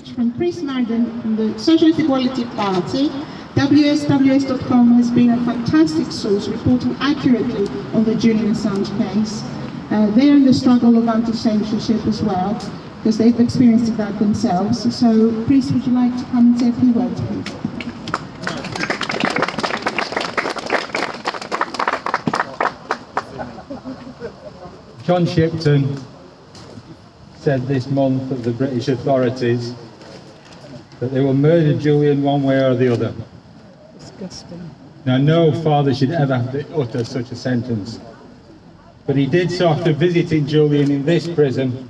message from Chris Marsden from the Socialist Equality Party. WSWS.com has been a fantastic source reporting accurately on the Julian Assange case. They're in the struggle of anti-censorship as well, because they've experienced that themselves. So, Chris, would you like to come and say a few words, please? John Shipton said this month of the British authorities that they will murder Julian one way or the other. Disgusting. Now, no father should ever have to utter such a sentence. But he did so after visiting Julian in this prison,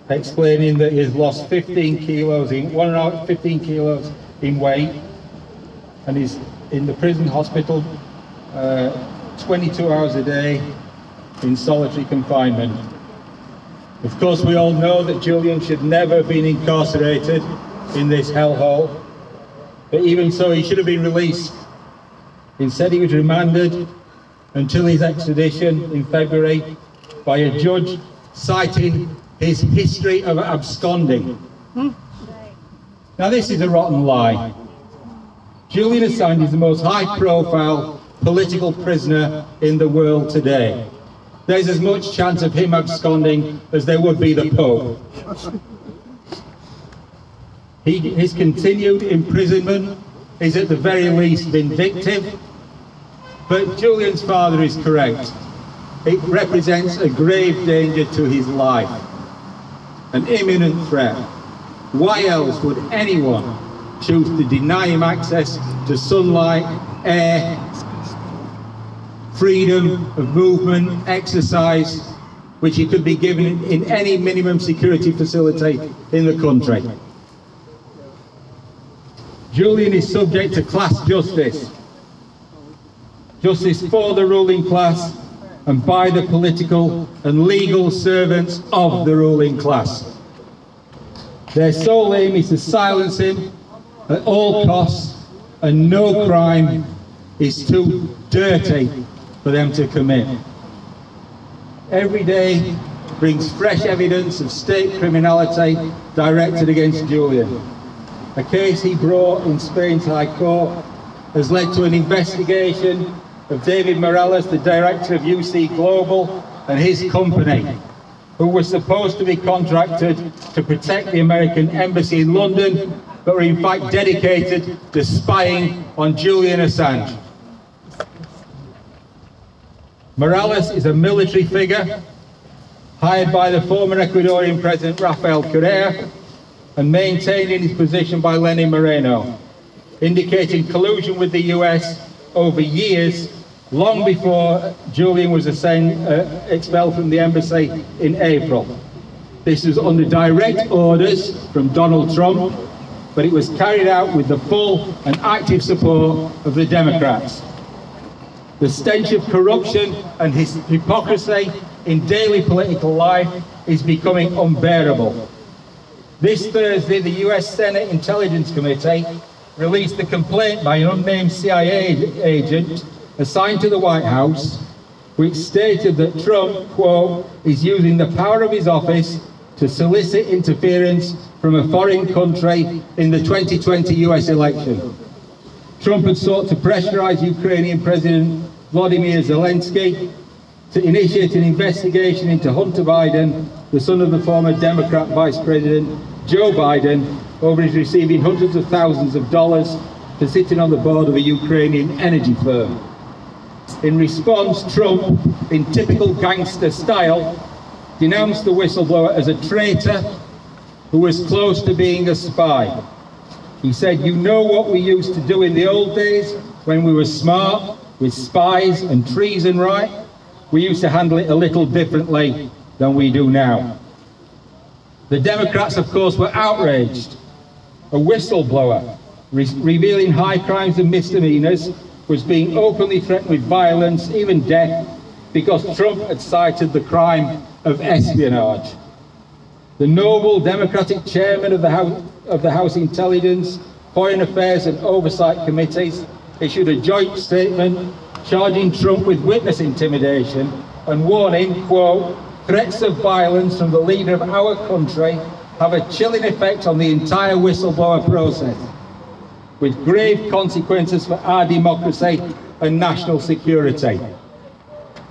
explaining that he has lost 15 kilos in weight, and he's in the prison hospital 22 hours a day in solitary confinement. Of course, we all know that Julian should never have been incarcerated in this hellhole, but even so, he should have been released. Instead, he was remanded until his extradition in February by a judge citing his history of absconding. Now, this is a rotten lie. Julian Assange is the most high-profile political prisoner in the world today. There's as much chance of him absconding as there would be the Pope. His continued imprisonment is at the very least vindictive, but Julian's father is correct. It represents a grave danger to his life, an imminent threat. Why else would anyone choose to deny him access to sunlight, air, freedom of movement, exercise, which he could be given in any minimum security facility in the country? Julian is subject to class justice. Justice for the ruling class and by the political and legal servants of the ruling class. Their sole aim is to silence him at all costs, and no crime is too dirty for them to commit. Every day brings fresh evidence of state criminality directed against Julian. A case he brought in Spain's High Court has led to an investigation of David Morales, the director of UC Global, and his company, who was supposed to be contracted to protect the American embassy in London, but were in fact dedicated to spying on Julian Assange. Morales is a military figure hired by the former Ecuadorian President Rafael Correa and maintained in his position by Lenin Moreno, indicating collusion with the US over years, long before Julian was expelled from the embassy in April. This was under direct orders from Donald Trump, but it was carried out with the full and active support of the Democrats. The stench of corruption and his hypocrisy in daily political life is becoming unbearable. This Thursday, the US Senate Intelligence Committee released a complaint by an unnamed CIA agent assigned to the White House, which stated that Trump, quote, is using the power of his office to solicit interference from a foreign country in the 2020 US election. Trump had sought to pressurize Ukrainian President Vladimir Zelensky to initiate an investigation into Hunter Biden, the son of the former Democrat Vice President Joe Biden, over his receiving hundreds of thousands of dollars for sitting on the board of a Ukrainian energy firm. In response, Trump, in typical gangster style, denounced the whistleblower as a traitor who was close to being a spy. He said, "You know what we used to do in the old days when we were smart, with spies and treason, right? We used to handle it a little differently than we do now." The Democrats, of course, were outraged. A whistleblower revealing high crimes and misdemeanors was being openly threatened with violence, even death, because Trump had cited the crime of espionage. The noble Democratic chairman of the House Intelligence, Foreign Affairs and Oversight Committees issued a joint statement charging Trump with witness intimidation and warning, quote, threats of violence from the leader of our country have a chilling effect on the entire whistleblower process, with grave consequences for our democracy and national security.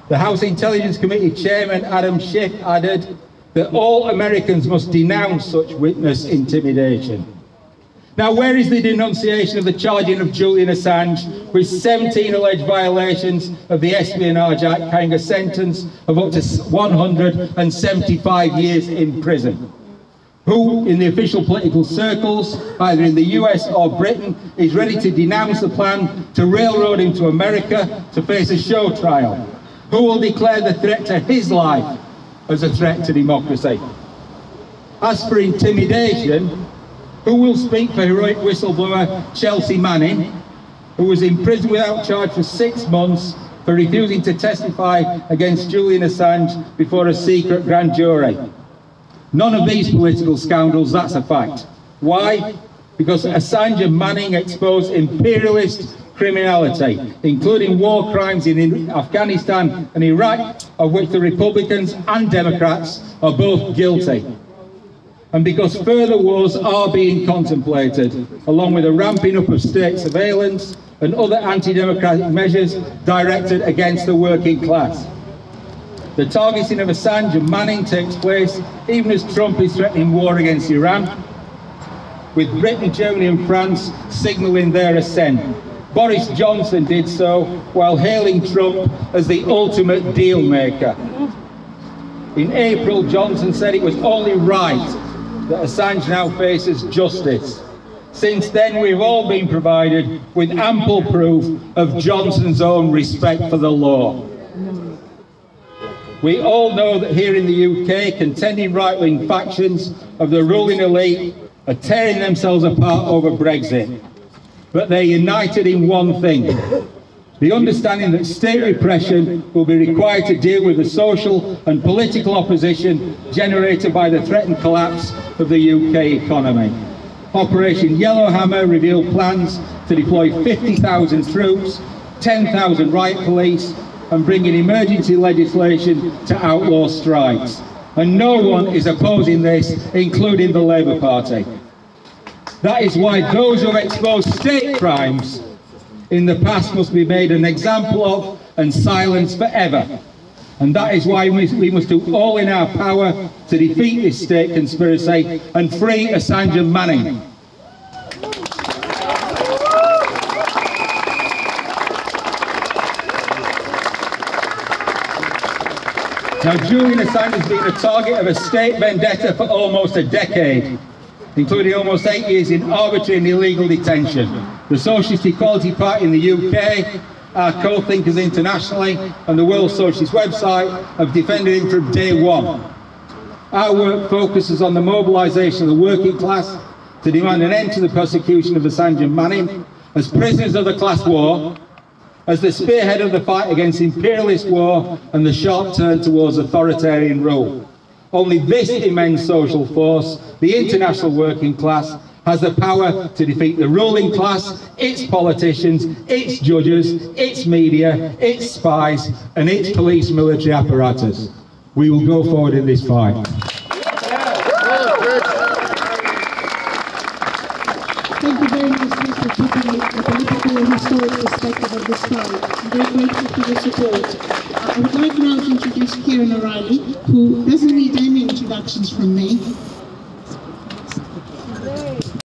The House Intelligence Committee Chairman Adam Schiff added that all Americans must denounce such witness intimidation. Now, where is the denunciation of the charging of Julian Assange with 17 alleged violations of the Espionage Act carrying a sentence of up to 175 years in prison? Who, in the official political circles, either in the US or Britain, is ready to denounce the plan to railroad him to America to face a show trial? Who will declare the threat to his life as a threat to democracy? As for intimidation, who will speak for heroic whistleblower Chelsea Manning, who was in prison without charge for 6 months for refusing to testify against Julian Assange before a secret grand jury? None of these political scoundrels, that's a fact. Why? Because Assange and Manning exposed imperialist criminality, including war crimes in Afghanistan and Iraq, of which the Republicans and Democrats are both guilty. And because further wars are being contemplated, along with a ramping up of state surveillance and other anti-democratic measures directed against the working class. The targeting of Assange and Manning takes place even as Trump is threatening war against Iran, with Britain, Germany and France signalling their assent. Boris Johnson did so while hailing Trump as the ultimate deal maker. In April, Johnson said it was only right that Assange now faces justice. Since then, we've all been provided with ample proof of Johnson's own respect for the law. We all know that here in the UK, contending right-wing factions of the ruling elite are tearing themselves apart over Brexit. But they're united in one thing: the understanding that state repression will be required to deal with the social and political opposition generated by the threatened collapse of the UK economy. Operation Yellowhammer revealed plans to deploy 50,000 troops, 10,000 riot police, and bring in emergency legislation to outlaw strikes. And no one is opposing this, including the Labour Party. That is why those who have exposed state crimes in the past must be made an example of and silenced forever. And that is why we must do all in our power to defeat this state conspiracy and free Assange and Manning. Now, Julian Assange has been a target of a state vendetta for almost a decade, including almost 8 years in arbitrary and illegal detention. The Socialist Equality Party in the UK, our co-thinkers internationally, and the World Socialist website have defended him from day one. Our work focuses on the mobilisation of the working class to demand an end to the persecution of Assange and Manning as prisoners of the class war, as the spearhead of the fight against imperialist war and the sharp turn towards authoritarian rule. Only this immense social force, the international working class, has the power to defeat the ruling class, its politicians, its judges, its media, its spies, and its police military apparatus. We will go forward in this fight. Thank you very much, Mr. Putting the political and historic perspective of this fight. I'm very grateful for your support. I would like now to introduce Kieran O'Reilly, who doesn't need any introductions from me.